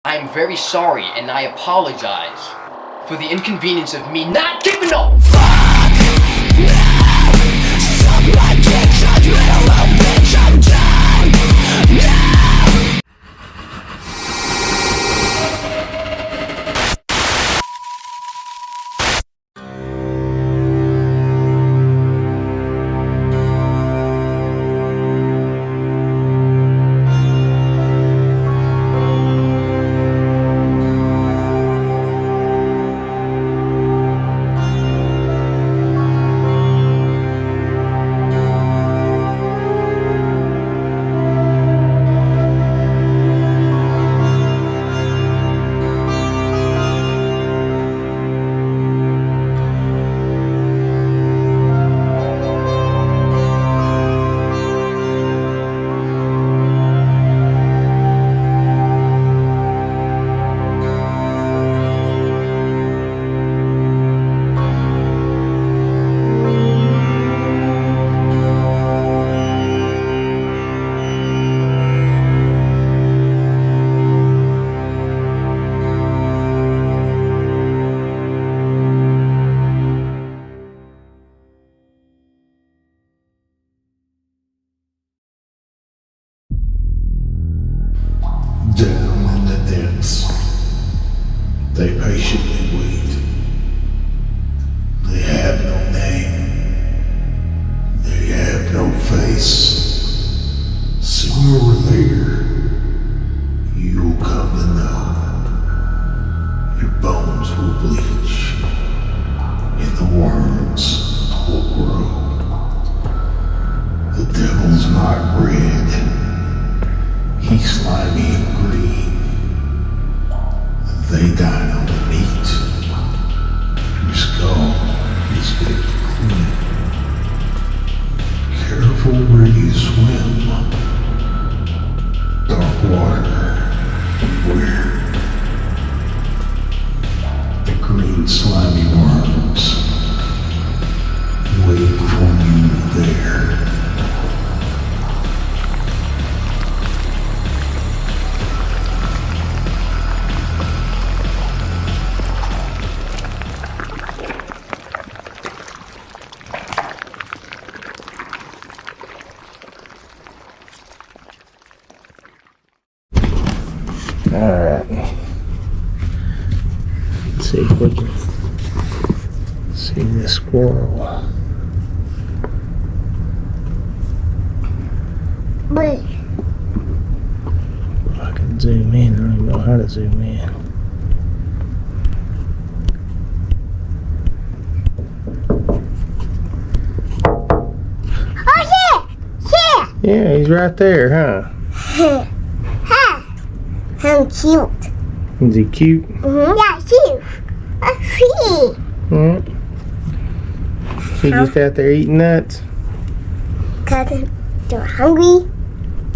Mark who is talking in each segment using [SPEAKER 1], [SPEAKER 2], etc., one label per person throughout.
[SPEAKER 1] I am very sorry and I apologize for the inconvenience of me not giving a fuck! Someone take judgment of a bitch, I'm done! No!
[SPEAKER 2] Down in the depths, they patiently wait. They have no name. They have no face. Sooner or later, you'll come to know. Your bones will bleach, and the worms will grow. The devil's not red. He's slimy and green. They dine on the meat. Your skull is picked clean. Careful where you swim. Dark water, beware. The green slimy worms wait for you there.
[SPEAKER 3] Alright. Let's see if we can see this squirrel.
[SPEAKER 4] Wait.
[SPEAKER 3] I can zoom in. I don't even know how to zoom in.
[SPEAKER 4] Oh, yeah!
[SPEAKER 3] Yeah, he's right there, huh?
[SPEAKER 4] Yeah! How cute.
[SPEAKER 3] Is he cute?
[SPEAKER 4] Yeah, cute. Sweet.
[SPEAKER 3] He just out there eating nuts?
[SPEAKER 4] Cause they're hungry.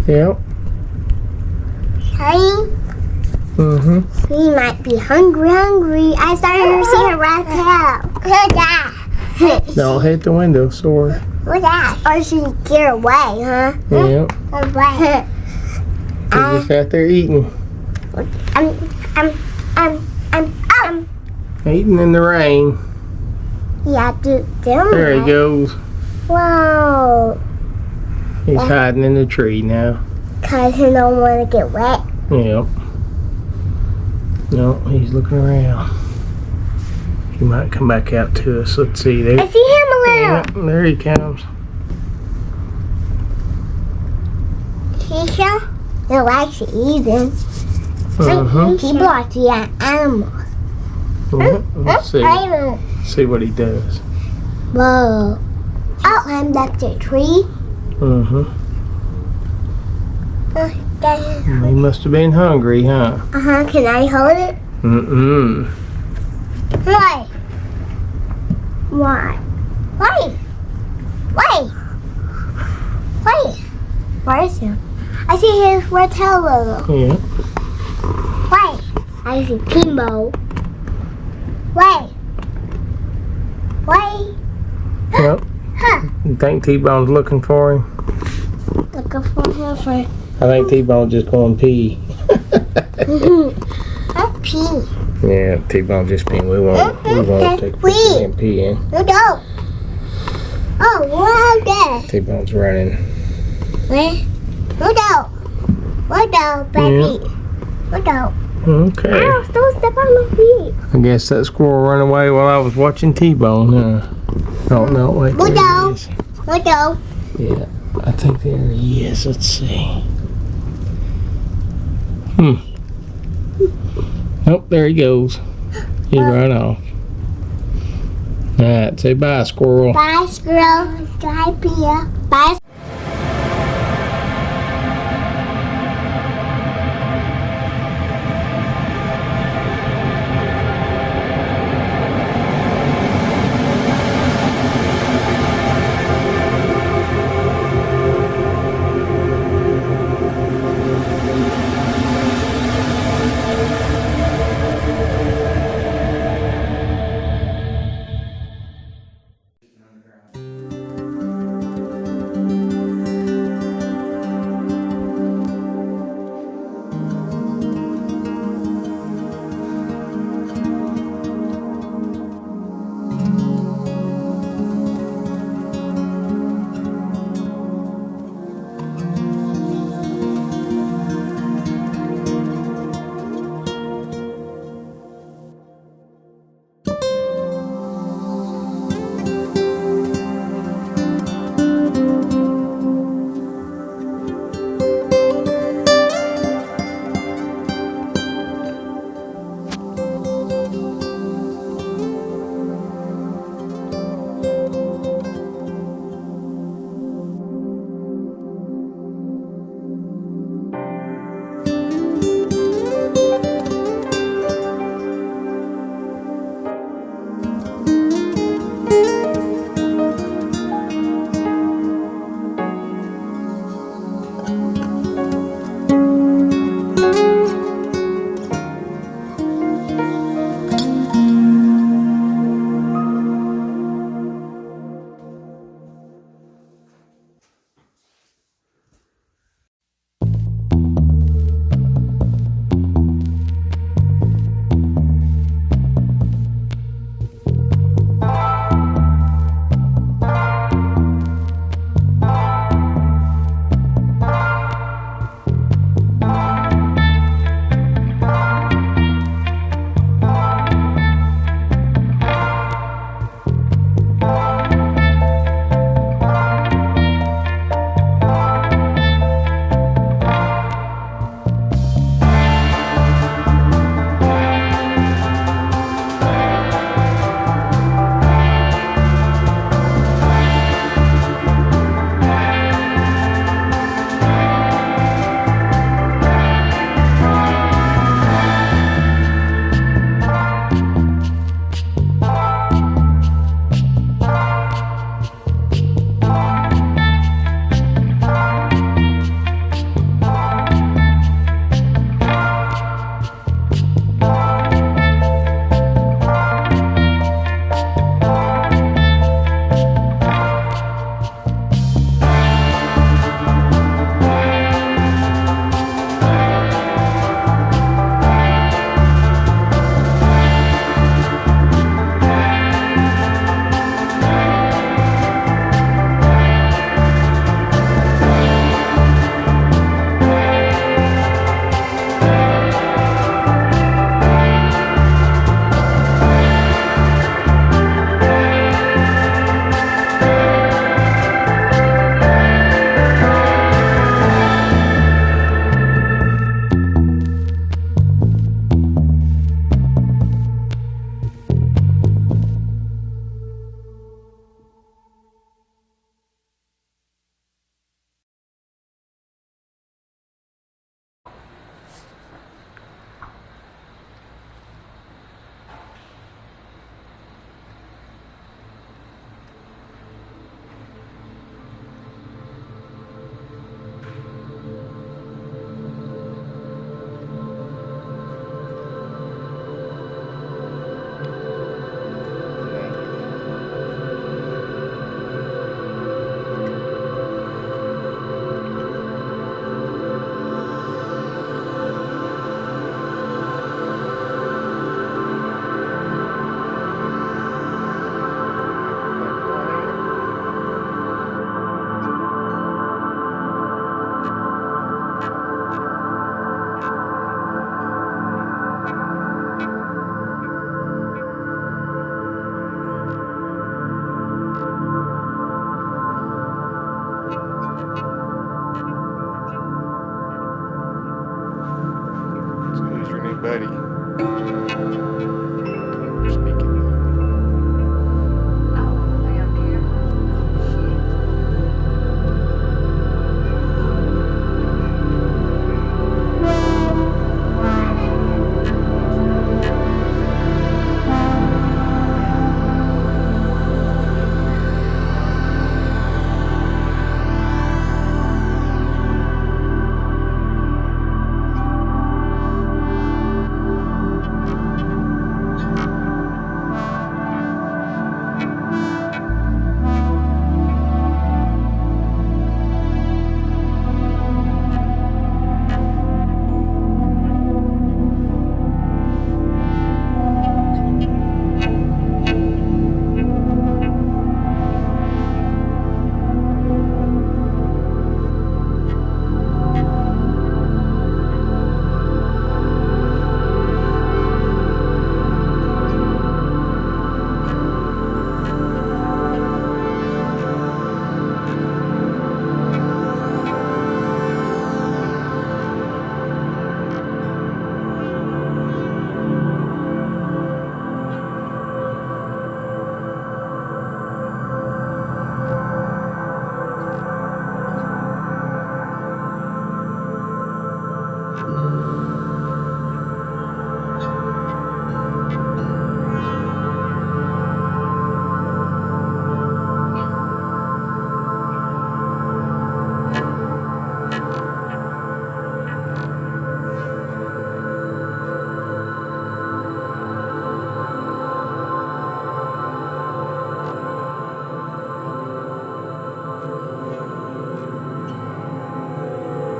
[SPEAKER 3] Yep.
[SPEAKER 4] Sorry. He might be hungry. I started to see a rat tail. What's that?
[SPEAKER 3] Don't hit the window, sorry.
[SPEAKER 4] What's that? Or she get away, huh?
[SPEAKER 3] Yep.
[SPEAKER 4] Away.
[SPEAKER 3] He's just out there eating. Eating in the rain.
[SPEAKER 4] Yeah,
[SPEAKER 3] There he goes.
[SPEAKER 4] Whoa.
[SPEAKER 3] He's hiding in the tree now.
[SPEAKER 4] Cause he don't want to get wet.
[SPEAKER 3] Yep. No, he's looking around. He might come back out to us. Let's see. There.
[SPEAKER 4] I see him a little.
[SPEAKER 3] Yep, there he comes.
[SPEAKER 4] Keisha, he likes to eat them. He likes to eat animals.
[SPEAKER 3] Let's see. See what he does.
[SPEAKER 4] Whoa. Oh, climbed up the tree.
[SPEAKER 3] He must have been hungry, huh?
[SPEAKER 4] Can I hold it? Why? Why? Why? Why? Why? Where is him? I see his red tail logo.
[SPEAKER 3] Yeah.
[SPEAKER 4] Why? I see Kimbo. Why? Why?
[SPEAKER 3] Yep. You think T-Bone's looking for him?
[SPEAKER 4] Looking for him for...
[SPEAKER 3] I think T-Bone's just going to pee.
[SPEAKER 4] pee.
[SPEAKER 3] Yeah, T-Bone just peeing. We won't take a picture and pee in.
[SPEAKER 4] No, don't. Oh, what that?
[SPEAKER 3] T-Bone's running.
[SPEAKER 4] Where? No, don't. What the baby? What the?
[SPEAKER 3] Okay.
[SPEAKER 4] Ow, don't step on my feet.
[SPEAKER 3] I guess that squirrel ran away while I was watching T-Bone, huh? Oh, no, wait. There he is.
[SPEAKER 4] What the?
[SPEAKER 3] Yeah, I think there he is. Let's see. Nope, there he goes. He ran off. Alright, say bye, squirrel.
[SPEAKER 4] Bye, squirrel. Bye, Pia. Bye.
[SPEAKER 3] buddy.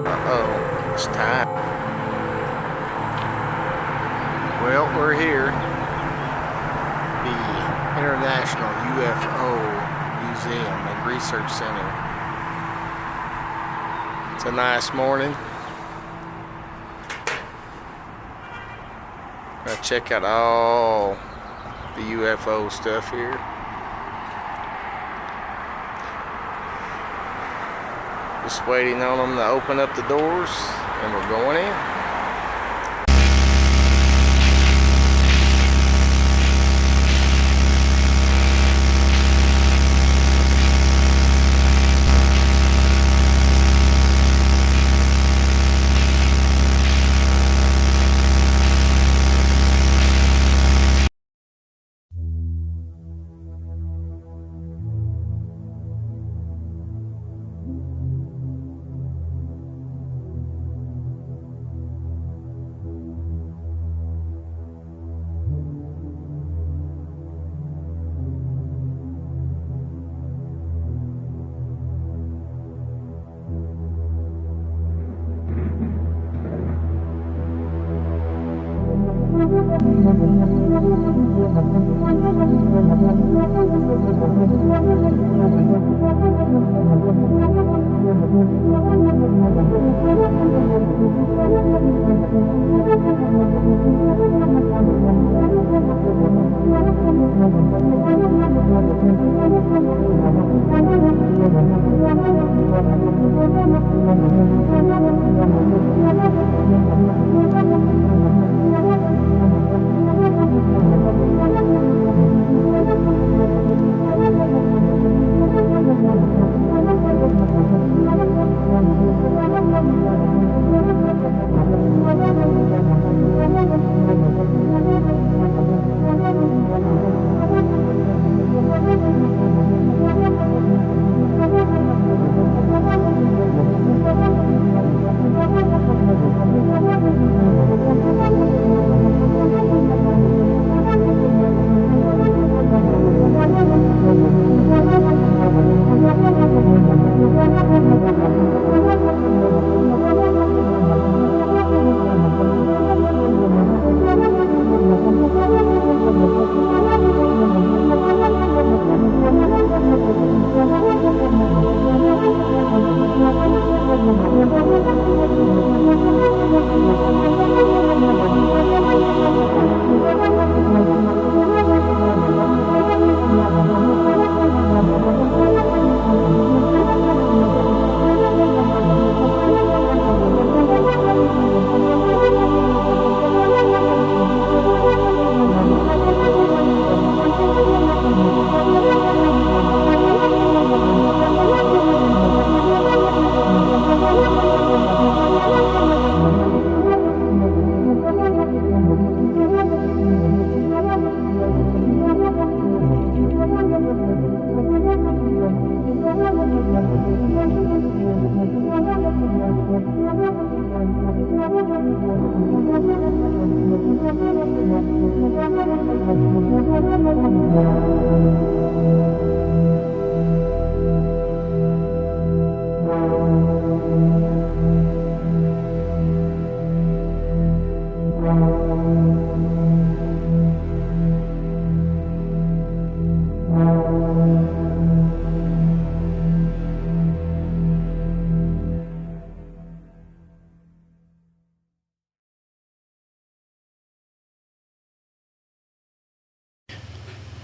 [SPEAKER 3] Uh-oh, it's time. Well, we're here. The International UFO Museum and Research Center. It's a nice morning. Gonna check out all the UFO stuff here. Just waiting on them to open up the doors, and we're going in.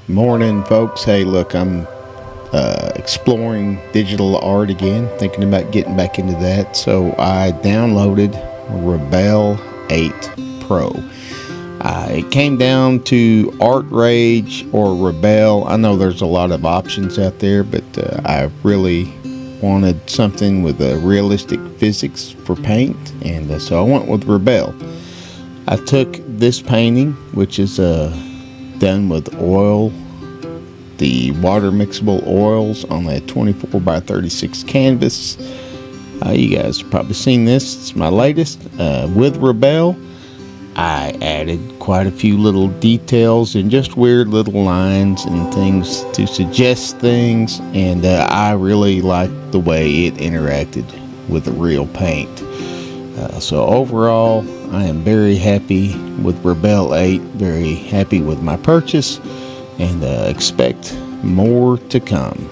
[SPEAKER 5] Morning, folks. Hey, look, I'm exploring digital art again, thinking about getting back into that. So I downloaded Rebel 8 Pro. It came down to Art Rage or Rebel. I know there's a lot of options out there, but I really wanted something with realistic physics for paint, and so I went with Rebel. I took this painting, which is done with oil, the water mixable oils on a 24 by 36 canvas. You guys have probably seen this. It's my latest. With Rebel, I added quite a few little details and just weird little lines and things to suggest things, and I really liked the way it interacted with the real paint. So overall, I am very happy with Rebel 8, very happy with my purchase, and expect more to come.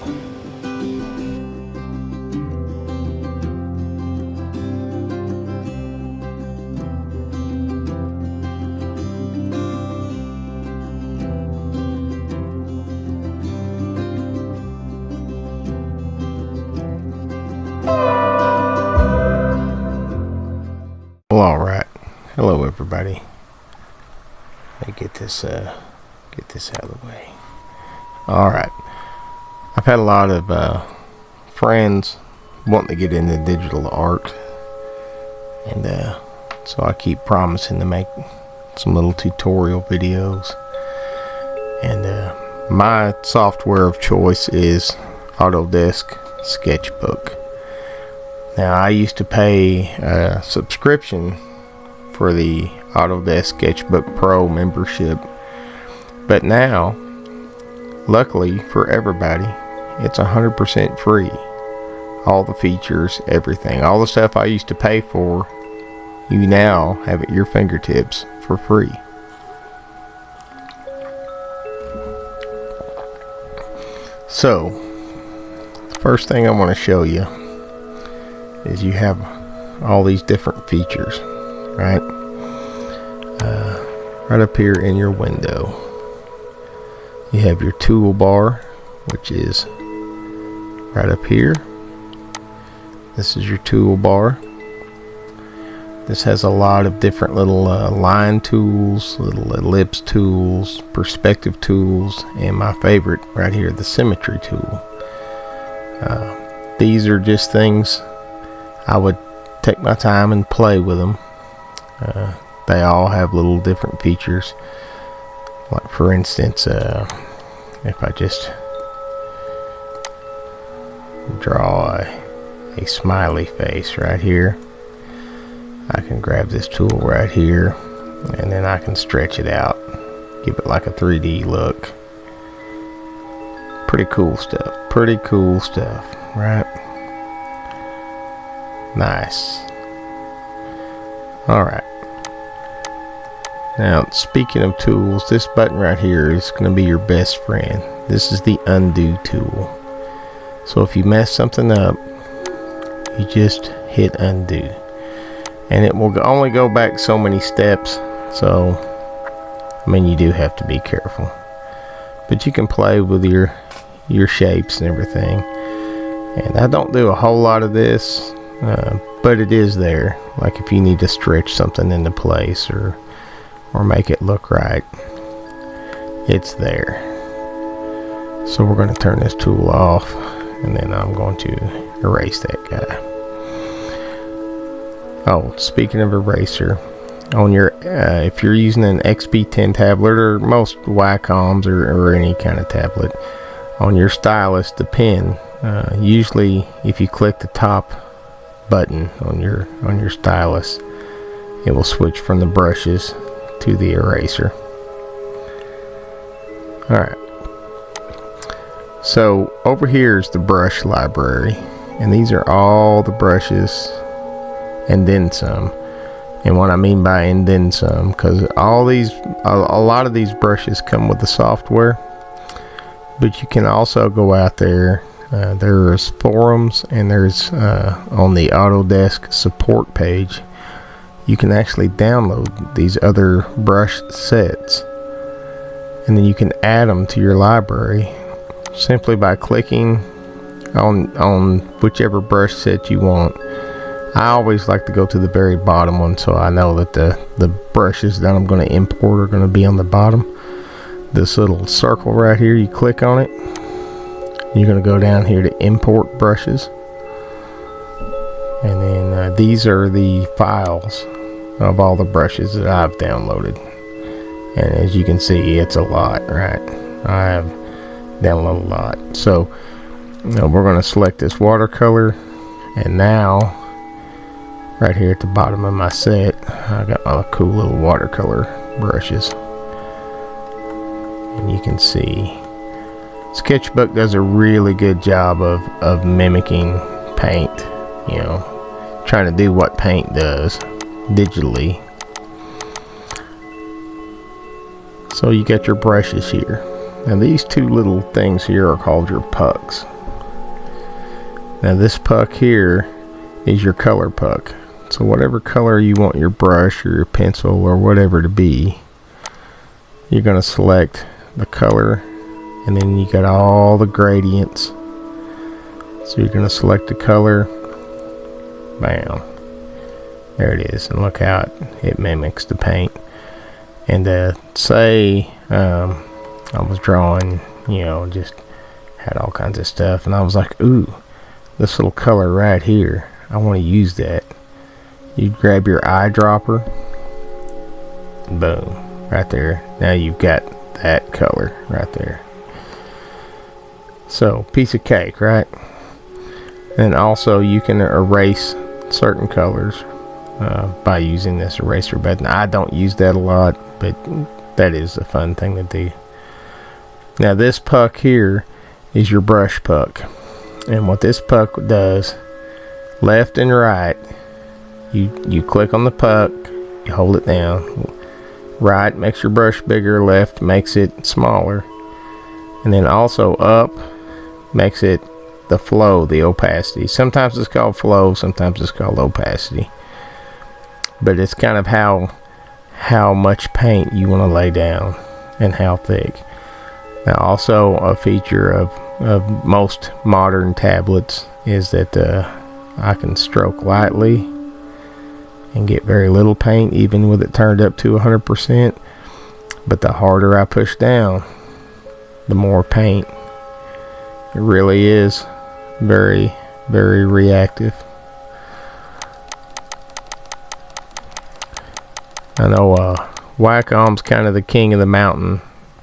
[SPEAKER 3] Well, all right. Hello, everybody. Let me get this out of the way. All right. I've had a lot of friends wanting to get into digital art, and so I keep promising to make some little tutorial videos. And my software of choice is Autodesk Sketchbook. Now, I used to pay a subscription for the Autodesk Sketchbook Pro membership, but now, luckily for everybody, it's 100% free. All the features, everything, all the stuff I used to pay for, you now have at your fingertips for free. So, the first thing I want to show you is you have all these different features, right? Right up here in your window, you have your toolbar, which is right up here. This is your toolbar. This has a lot of different little line tools, little ellipse tools, perspective tools, and my favorite right here, the symmetry tool. These are just things I would take my time and play with them. They all have little different features. Like, for instance, if I just draw a smiley face right here, I can grab this tool right here, and then I can stretch it out, give it like a 3D look. Pretty cool stuff. Pretty cool stuff, right? Nice. Alright. Now, speaking of tools, this button right here is going to be your best friend. This is the undo tool. So if you mess something up, you just hit undo. And it will only go back so many steps. So, I mean, you do have to be careful. But you can play with your shapes and everything. And I don't do a whole lot of this. But it is there, like if you need to stretch something into place or make it look right, it's there. So we're going to turn this tool off, and then I'm going to erase that guy. Oh, speaking of eraser, on your if you're using an XP10 tablet or most Wacoms or any kind of tablet, on your stylus, the pen, usually if you click the top button on your stylus, it will switch from the brushes to the eraser. Alright, so over here is the brush library, and these are all the brushes and then some. And what I mean by and then some, because all these, a lot of these brushes come with the software, but you can also go out there. There's forums, and there's on the Autodesk support page, you can actually download these other brush sets, and then you can add them to your library simply by clicking on whichever brush set you want. I always like to go to the very bottom one, so I know that the brushes that I'm going to import are going to be on the bottom. This little circle right here, you click on it, you're going to go down here to import brushes, and then these are the files of all the brushes that I've downloaded. And as you can see, it's a lot, right? I have downloaded a lot. So we're going to select this watercolor, and now right here at the bottom of my set, I got my cool little watercolor brushes, and you can see Sketchbook does a really good job of mimicking paint, you know, trying to do what paint does digitally. So you got your brushes here. Now these two little things here are called your pucks. Now this puck here is your color puck. So whatever color you want your brush or your pencil or whatever to be, you're going to select the color, and then you got all the gradients. So you're going to select the color, bam, there it is, and look how it mimics the paint. And say I was drawing, you know, just had all kinds of stuff, and I was like, ooh, this little color right here, I want to use that. You grab your eyedropper, boom, right there. Now you've got that color right there. So piece of cake, right? And also you can erase certain colors by using this eraser button. I don't use that a lot, but that is a fun thing to do. Now this puck here is your brush puck, and what this puck does, left and right, you click on the puck, you hold it down. Right makes your brush bigger, left makes it smaller, and then also up makes it the flow, the opacity. Sometimes it's called flow, sometimes it's called opacity, but it's kind of how much paint you want to lay down and how thick. Now also a feature of most modern tablets is that I can stroke lightly and get very little paint even with it turned up to 100%, but the harder I push down, the more paint. It really is very, very reactive. I know Wacom's kind of the king of the mountain,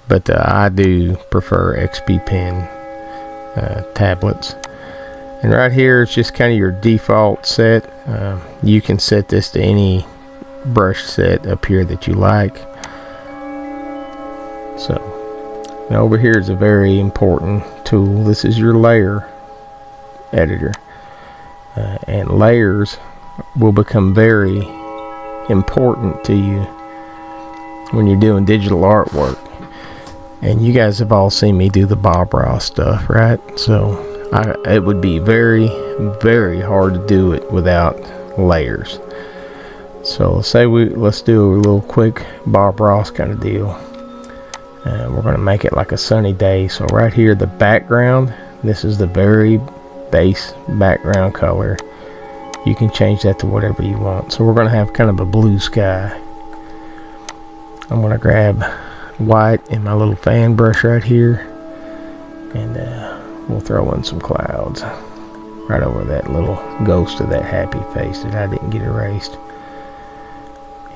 [SPEAKER 3] but I do prefer XP Pen tablets. And right here is just kind of your default set. You can set this to any brush set up here that you like. So now over here is a very important tool. This is your layer editor, and layers will become very important to you when you're doing digital artwork. And you guys have all seen me do the Bob Ross stuff, right? So it would be very, very hard to do it without layers. So let's do a little quick Bob Ross kind of deal. We're going to make it like a sunny day. So right here, the background, this is the very base background color. You can change that to whatever you want. So we're going to have kind of a blue sky. I'm going to grab white in my little fan brush right here, and we'll throw in some clouds right over that little ghost of that happy face that I didn't get erased.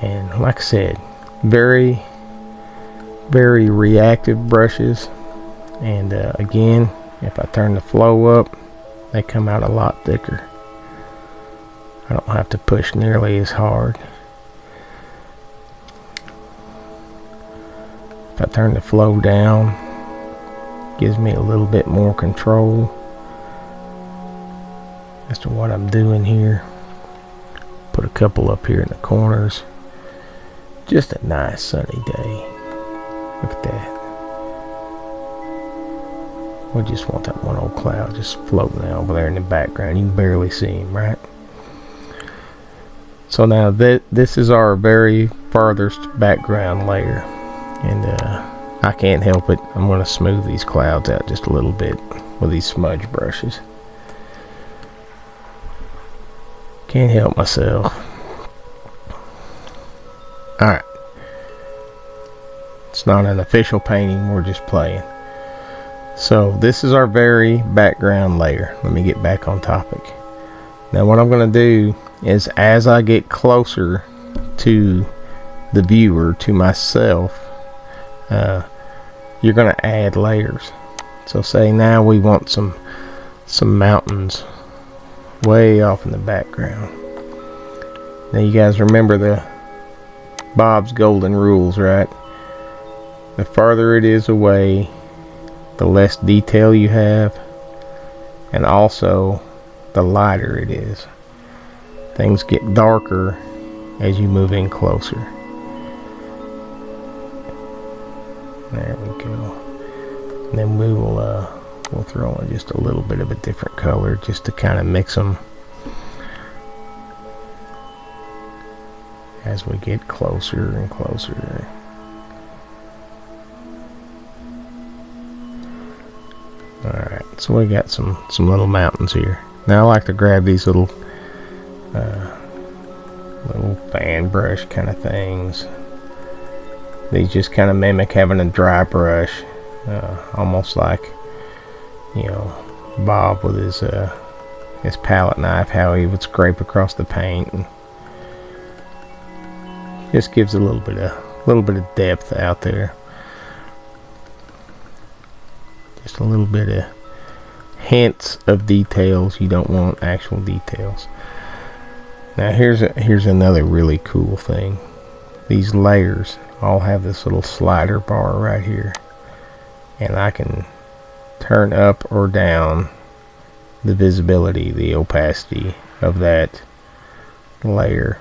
[SPEAKER 3] And like I said, very, very reactive brushes. And again, if I turn the flow up, they come out a lot thicker. I don't have to push nearly as hard. turn the flow down. Gives me a little bit more control as to what I'm doing here. Put a couple up here in the corners. Just a nice sunny day. Look at that. We just want that one old cloud just floating out over there in the background. You can barely see him, right? So now this is our very farthest background layer. And I can't help it. I'm going to smooth these clouds out just a little bit with these smudge brushes. Can't help myself. Alright. It's not an official painting, we're just playing. So this is our very background layer. Let me get back on topic. Now what I'm going to do is, as I get closer to the viewer, to myself, you're going to add layers. So say now we want some mountains way off in the background. Now you guys remember the Bob's golden rules, right? The farther it is away, the less detail you have, and also the lighter it is. Things get darker as you move in closer. There we go. And then we'll throw in just a little bit of a different color just to kind of mix them as we get closer and closer. Alright, so we got some little mountains here. Now I like to grab these little fan brush kind of things. These just kind of mimic having a dry brush, almost like, you know, Bob with his palette knife, how he would scrape across the paint, and just gives a little bit of depth out there. Just a little bit of hints of details. You don't want actual details. Now here's another really cool thing. These layers all have this little slider bar right here, and I can turn up or down the visibility, the opacity of that layer.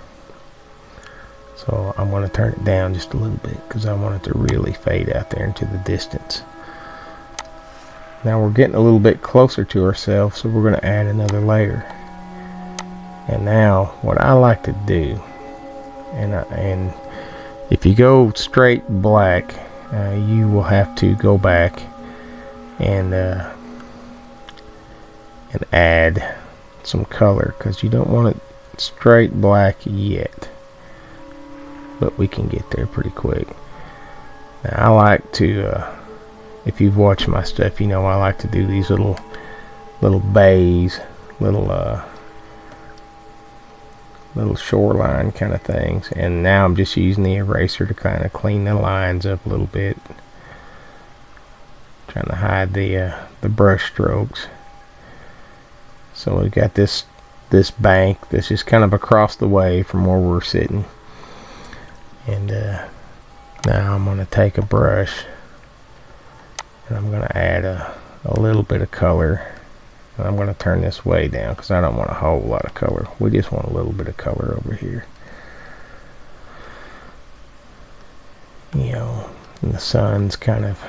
[SPEAKER 3] So I'm going to turn it down just a little bit because I want it to really fade out there into the distance. Now we're getting a little bit closer to ourselves, so we're going to add another layer. And now what I like to do, and if you go straight black, you will have to go back and add some color, because you don't want it straight black yet, but we can get there pretty quick. Now I like to, if you've watched my stuff, you know I like to do these little bays, little shoreline kind of things. And now I'm just using the eraser to kind of clean the lines up a little bit, trying to hide the brush strokes. So we've got this bank that's just kind of across the way from where we're sitting, and now I'm going to take a brush and I'm going to add a little bit of color. And I'm going to turn this way down because I don't want a whole lot of color. We just want a little bit of color over here. You know, and the sun's kind of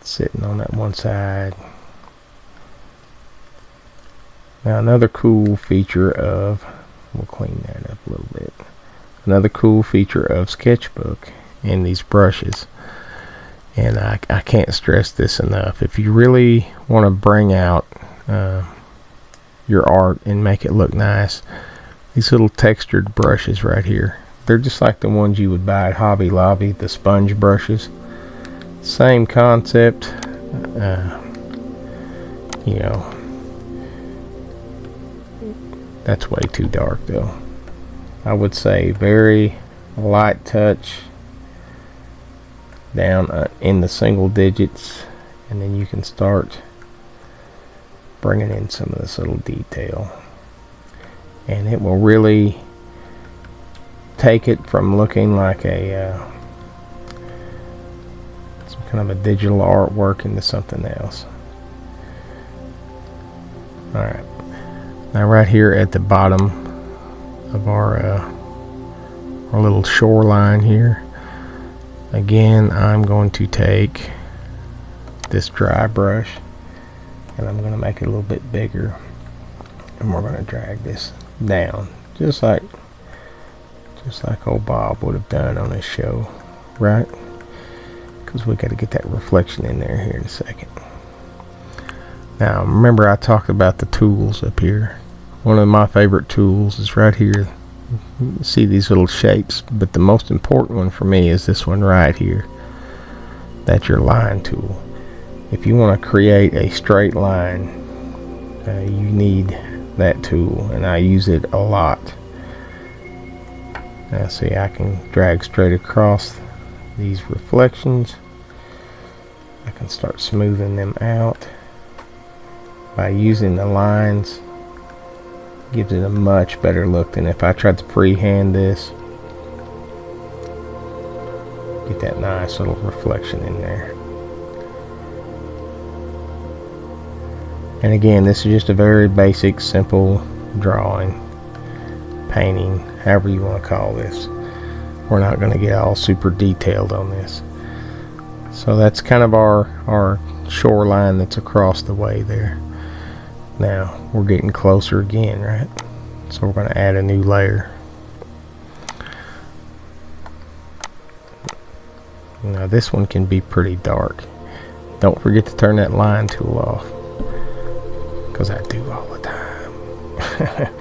[SPEAKER 3] sitting on that one side. Now another cool feature of, we'll clean that up a little bit. Another cool feature of Sketchbook and these brushes, and I can't stress this enough, if you really want to bring out your art and make it look nice, these little textured brushes right here, they're just like the ones you would buy at Hobby Lobby, the sponge brushes. Same concept. You know, that's way too dark though. I would say very light touch down in the single digits, and then you can start bringing in some of this little detail, and it will really take it from looking like a kind of a digital artwork into something else. Alright, now right here at the bottom of our little shoreline here, again I'm going to take this dry brush and I'm going to make it a little bit bigger, and we're going to drag this down just like old Bob would have done on his show, right? Because we got to get that reflection in there here in a second. Now remember I talked about the tools up here. One of my favorite tools is right here. You see these little shapes, but the most important one for me is this one right here. That's your line tool. If you want to create a straight line, you need that tool, and I use it a lot. Now see, I can drag straight across these reflections. I can start smoothing them out by using the lines. Gives it a much better look than if I tried to freehand this. Get that nice little reflection in there. And again, this is just a very basic, simple drawing, painting, however you want to call this. We're not going to get all super detailed on this. So that's kind of our shoreline that's across the way there. Now we're getting closer again, right? So we're going to add a new layer. Now this one can be pretty dark. Don't forget to turn that line tool off, because I do all the time.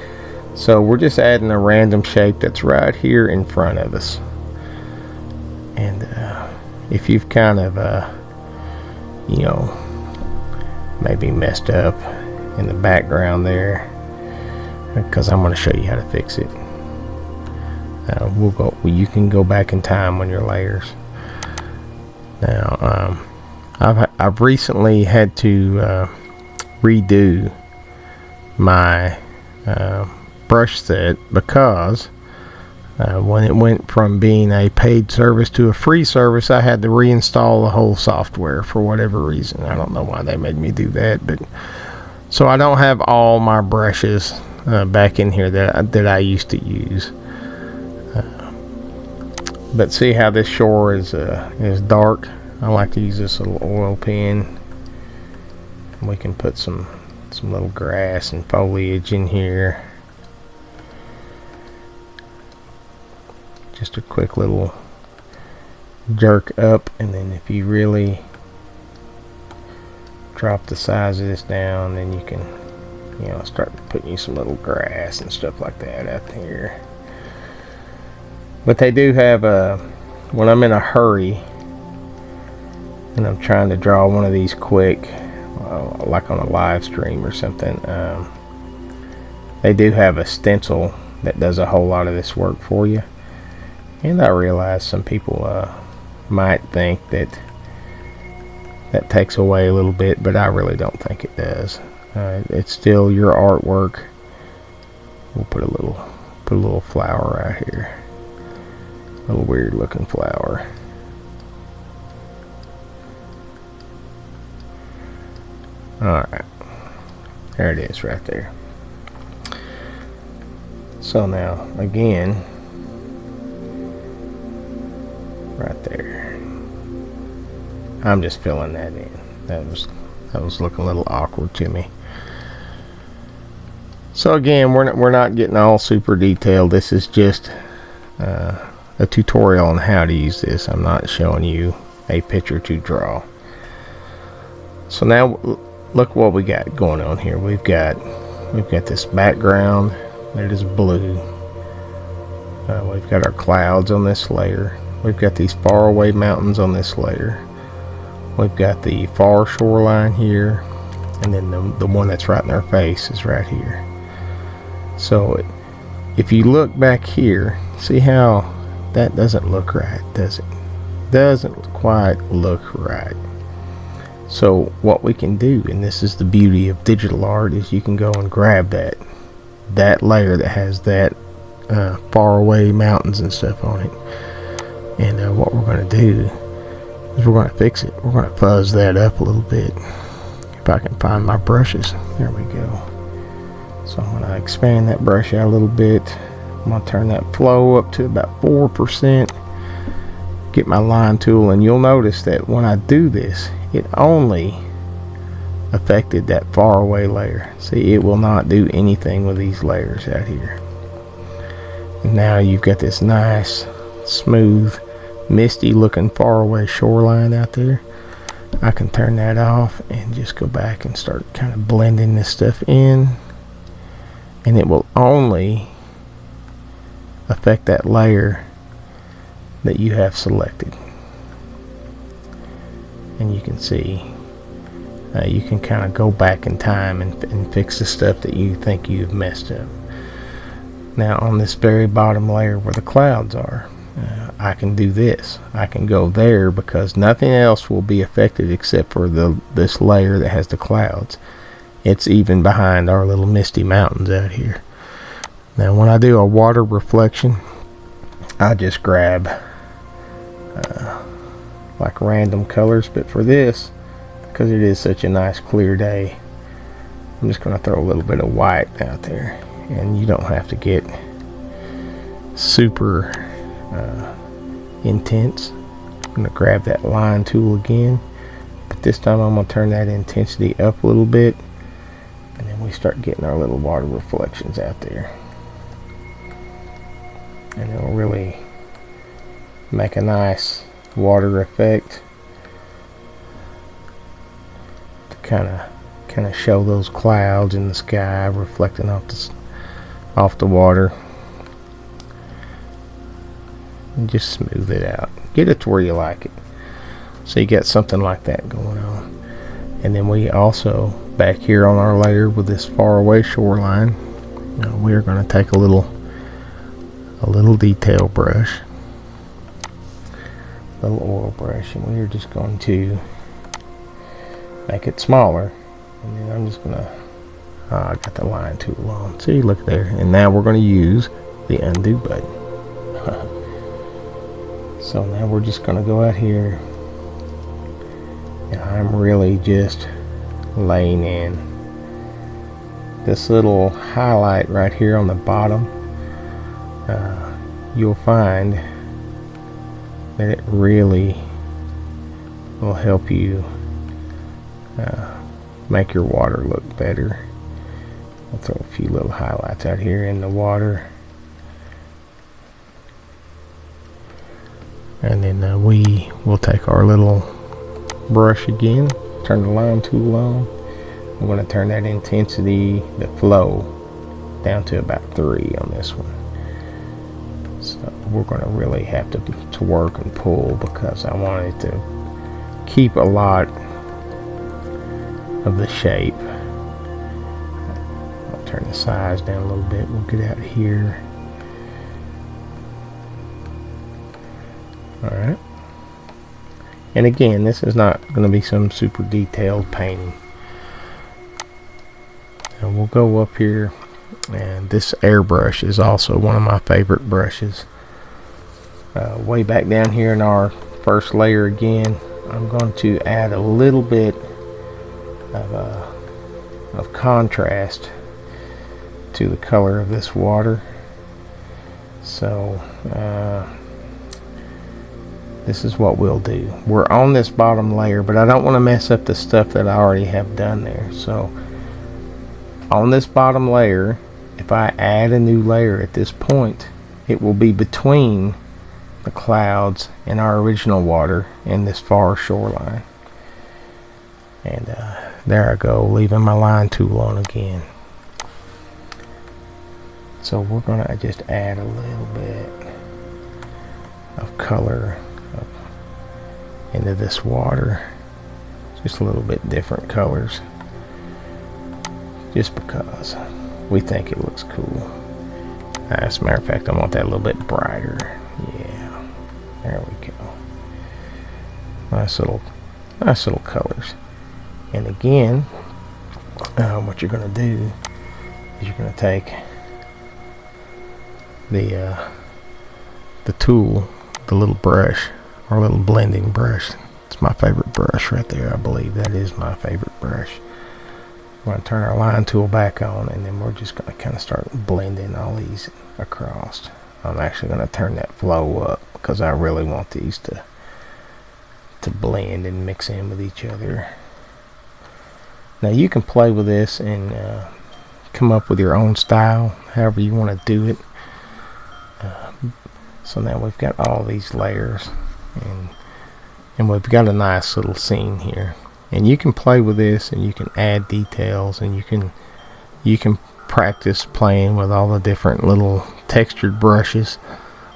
[SPEAKER 3] So we're just adding a random shape that's right here in front of us. And if you've kind of you know, maybe messed up in the background there, because I'm going to show you how to fix it. You can go back in time on your layers. Now I've recently had to redo my brush set, because when it went from being a paid service to a free service, I had to reinstall the whole software for whatever reason. I don't know why they made me do that, but so I don't have all my brushes back in here that I used to use. But see how this shore is dark? I like to use this little oil pen. We can put some little grass and foliage in here. Just a quick little jerk up, and then if you really drop the size of this down, then you can, you know, start putting you some little grass and stuff like that out here. But they do have when I'm in a hurry and I'm trying to draw one of these quick, like on a live stream or something, they do have a stencil that does a whole lot of this work for you. And I realize some people might think that takes away a little bit, but I really don't think it does. It's still your artwork. We'll put a little flower right here, a little weird looking flower. Alright, there it is right there. So now again, right there, I'm just filling that in. That was looking a little awkward to me. So again, we're not getting all super detailed. This is just a tutorial on how to use this. I'm not showing you a picture to draw. So now look what we got going on here. We've got this background that is blue. We've got our clouds on this layer. We've got these faraway mountains on this layer. We've got the far shoreline here, and then the one that's right in our face is right here. So if you look back here, see how that doesn't look right, does it? Doesn't quite look right. So what we can do, and this is the beauty of digital art, is you can go and grab that layer that has that faraway mountains and stuff on it. And what we're going to do is we're going to fix it. We're going to fuzz that up a little bit. If I can find my brushes. There we go. So I'm going to expand that brush out a little bit. I'm going to turn that flow up to about 4%. Get my line tool, and you'll notice that when I do this, it only affected that far away layer. See, it will not do anything with these layers out here. And now you've got this nice, smooth, misty looking far away shoreline out there. I can turn that off and just go back and start kind of blending this stuff in, and it will only affect that layer that you have selected. And you can see you can kind of go back in time and fix the stuff that you think you've messed up. Now on this very bottom layer where the clouds are, I can do this. I can go there because nothing else will be affected except for this layer that has the clouds. It's even behind our little misty mountains out here. Now when I do a water reflection, I just grab like random colors, but for this, because it is such a nice clear day, I'm just going to throw a little bit of white out there. And you don't have to get super intense. I'm going to grab that line tool again, but this time I'm going to turn that intensity up a little bit, and then we start getting our little water reflections out there, and it'll really make a nice water effect to kind of show those clouds in the sky reflecting off the water. And just smooth it out. Get it to where you like it. So you got something like that going on. And then we also, back here on our layer with this far away shoreline, we're going to take a little detail brush, a little oil brush, and we're just going to make it smaller. And then I'm just going to, I got the line tool on. See, look there. And now we're going to use the undo button. So now we're just going to go out here, and I'm really just laying in this little highlight right here on the bottom. You'll find that it really will help you make your water look better. I'll throw a few little highlights out here in the water, and then we will take our little brush again, turn the line tool on. I'm going to turn that intensity, the flow, down to about 3 on this one. So we're going to really have to work and pull, because I want it to keep a lot of the shape. I'll turn the size down a little bit. We'll get out here. Alright. And again, this is not going to be some super detailed painting. And we'll go up here, and this airbrush is also one of my favorite brushes. Way back down here in our first layer again, I'm going to add a little bit of contrast to the color of this water. So this is what we'll do. We're on this bottom layer, but I don't want to mess up the stuff that I already have done there. So on this bottom layer, if I add a new layer at this point, it will be between the clouds and our original water in this far shoreline. And there I go, leaving my line tool on again. So we're going to just add a little bit of color into this water, just a little bit different colors, just because we think it looks cool. As a matter of fact, I want that a little bit brighter. Yeah, there we go. Nice little colors. And again, what you're going to do is you're going to take the tool, the little brush, or little blending brush, It's my favorite brush right there. I believe that is my favorite brush. We're going to turn our line tool back on, and then we're just going to kind of start blending all these across. I'm actually going to turn that flow up because I really want these to blend and mix in with each other. Now you can play with this and come up with your own style, however you want to do it. So now we've got all these layers, and we've got a nice little scene here. And you can play with this, and you can add details, and you can practice playing with all the different little textured brushes,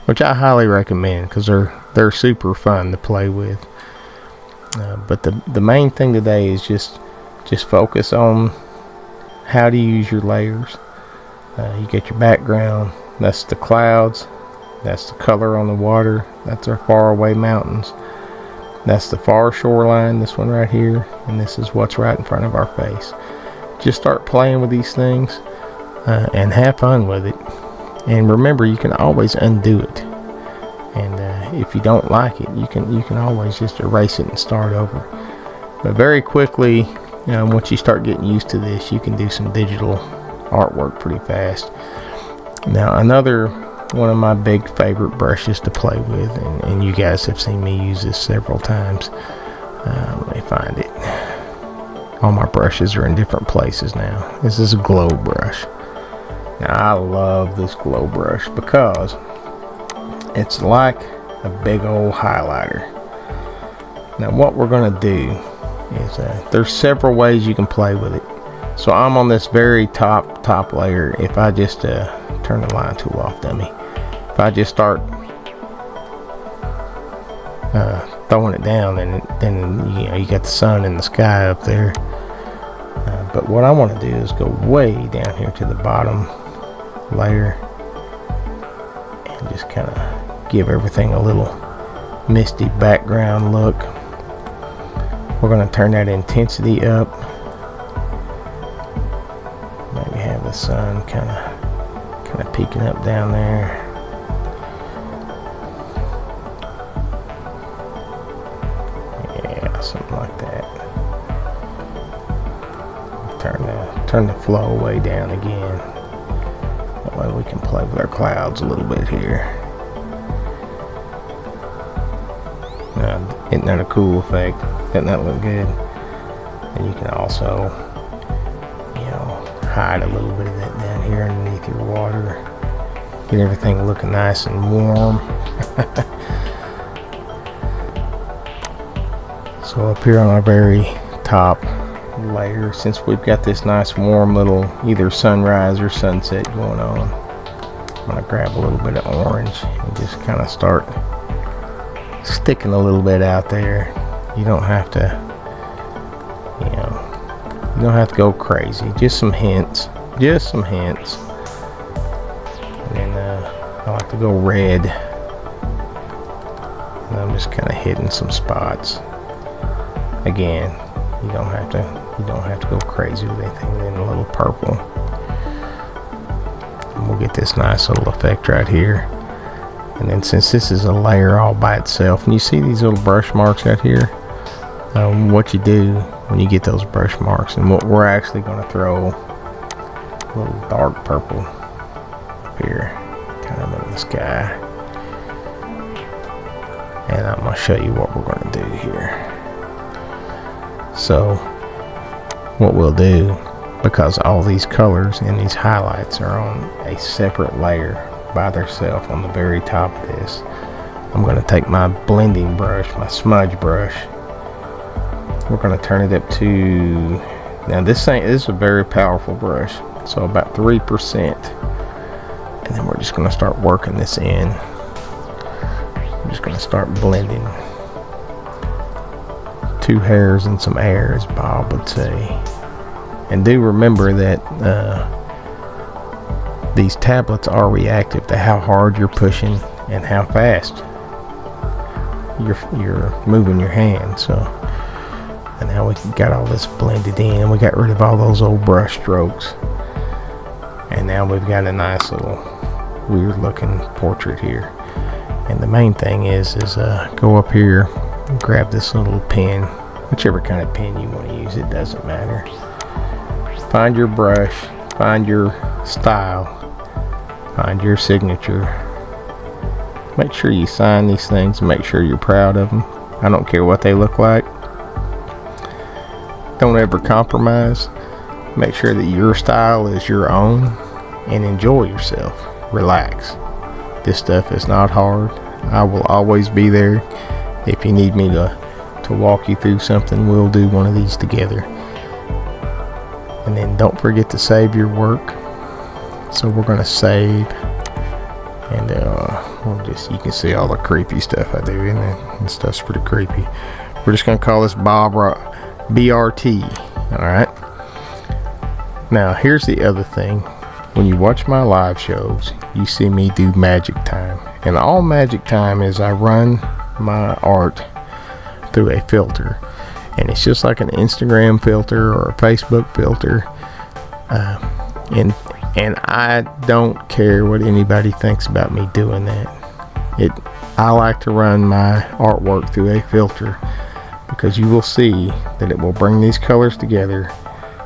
[SPEAKER 3] which I highly recommend because they're super fun to play with. But the main thing today is just focus on how to use your layers. You get your background, that's the clouds, that's the color on the water, that's our far away mountains, that's the far shoreline, this one right here, and this is what's right in front of our face. Just start playing with these things and have fun with it. And remember, you can always undo it. And if you don't like it, you can always just erase it and start over. But very quickly, once you start getting used to this, you can do some digital artwork pretty fast. Now, another one of my big favorite brushes to play with, and you guys have seen me use this several times. Let me find it. All my brushes are in different places now. This is a glow brush. Now, I love this glow brush because it's like a big old highlighter. Now, what we're going to do is there's several ways you can play with it. So I'm on this very top layer. If I just turn the line tool off, dummy. If I just start throwing it down, and then you got the sun and the sky up there. But what I want to do is go way down here to the bottom layer and just kind of give everything a little misty background look. We're going to turn that intensity up. Maybe have the sun kind of peeking up down there. Yeah, something like that. Turn the flow way down again. That way we can play with our clouds a little bit here. Now, isn't that a cool effect? Doesn't that look good? And you can also, hide a little bit of that down here underneath your water. Get everything looking nice and warm. So up here on our very top layer, since we've got this nice warm little either sunrise or sunset going on, I'm going to grab a little bit of orange and just kind of start sticking a little bit out there. You don't have to, you don't have to go crazy. Just some hints. And then I like to go red, and I'm just kind of hitting some spots. Again, you don't have to go crazy with anything. Then a little purple, and we'll get this nice little effect right here. And then since this is a layer all by itself, and you see these little brush marks out here, what you do when you get those brush marks, and what we're actually going to throw a little dark purple up here, kind of in the sky. And I'm going to show you what we're going to do here. So what we'll do, because all these colors and these highlights are on a separate layer by themselves on the very top of this, I'm going to take my blending brush, my smudge brush. We're going to turn it up to, now this is a very powerful brush, so about 3%. And then we're just going to start working this in. I'm just going to start blending. 2 hairs and some air, as Bob would say. And do remember that these tablets are reactive to how hard you're pushing and how fast you're moving your hand. So, and now we got all this blended in. We got rid of all those old brush strokes, and now we've got a nice little weird looking portrait here. And the main thing is go up here grab this little pen, whichever kind of pen you want to use, it doesn't matter. Find your brush, find your style, find your signature. Make sure you sign these things and make sure you're proud of them. I don't care what they look like. Don't ever compromise. Make sure that your style is your own and enjoy yourself. Relax. This stuff is not hard. I will always be there. If you need me to walk you through something, we'll do one of these together. And then don't forget to save your work. So we're going to save, and we'll you can see all the creepy stuff I do in it, and stuff's pretty creepy. We're just going to call this BRT. Alright. Now here's the other thing. When you watch my live shows, you see me do magic time. And all magic time is I run my art through a filter. And it's just like an Instagram filter or a Facebook filter. And I don't care what anybody thinks about me doing that. I like to run my artwork through a filter, because you will see that it will bring these colors together.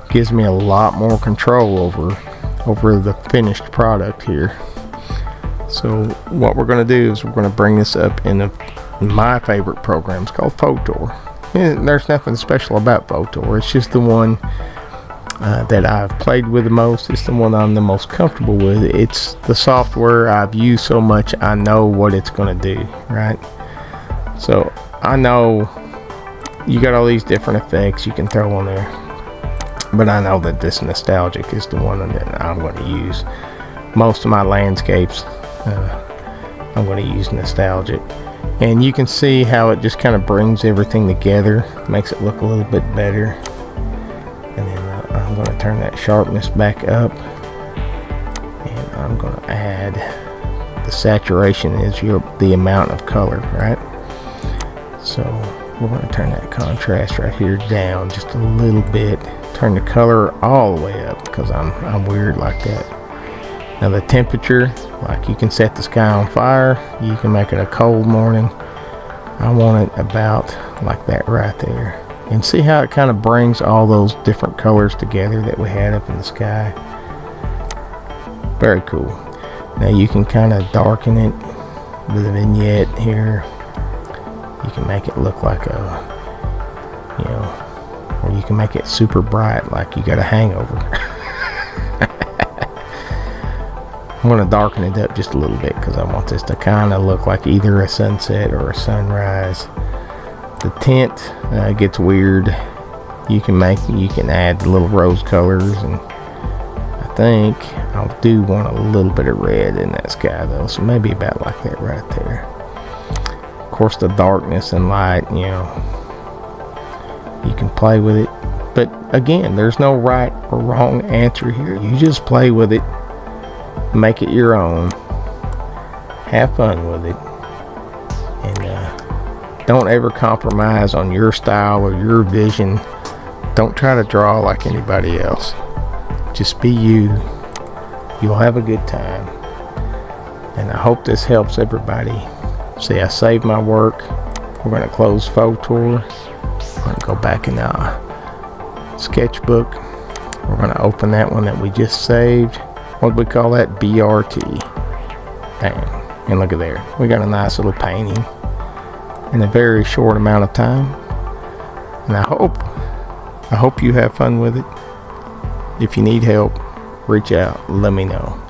[SPEAKER 3] Gives me a lot more control over the finished product here. So what we're going to do is we're going to bring this up in my favorite program. It's called Photor. And there's nothing special about Photor. It's just the one that I've played with the most. It's the one I'm the most comfortable with. It's the software I've used so much, I know what it's going to do, right? So I know you got all these different effects you can throw on there, but I know that this nostalgic is the one that I'm going to use. Most of my landscapes, I'm going to use nostalgic. And you can see how it just kind of brings everything together, makes it look a little bit better. And then I'm going to turn that sharpness back up, and I'm going to add the saturation is the amount of color, right? So we're going to turn that contrast right here down just a little bit. Turn the color all the way up, because I'm weird like that. Now the temperature, like you can set the sky on fire, you can make it a cold morning. I want it about like that right there. And see how it kind of brings all those different colors together that we had up in the sky. Very cool. Now you can kind of darken it with a vignette here. You can make it look like or you can make it super bright like you got a hangover. I'm going to darken it up just a little bit, because I want this to kind of look like either a sunset or a sunrise. The tint gets weird. You can add the little rose colors, and I think I do want a little bit of red in that sky though, so maybe about like that right there. Of course, the darkness and light, you can play with it, but again, there's no right or wrong answer here. You just play with it, make it your own, have fun with it, and don't ever compromise on your style or your vision. Don't try to draw like anybody else. Just be you. You'll have a good time, and I hope this helps everybody. See, I saved my work. We're going to close Photor. We're going to go back in our sketchbook. We're going to open that one that we just saved. What do we call that? BRT. Bam. And look at there. We got a nice little painting in a very short amount of time. And I hope you have fun with it. If you need help, reach out. Let me know.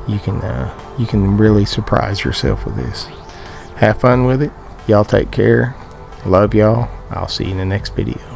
[SPEAKER 3] You can really surprise yourself with this. Have fun with it. Y'all take care. Love y'all. I'll see you in the next video.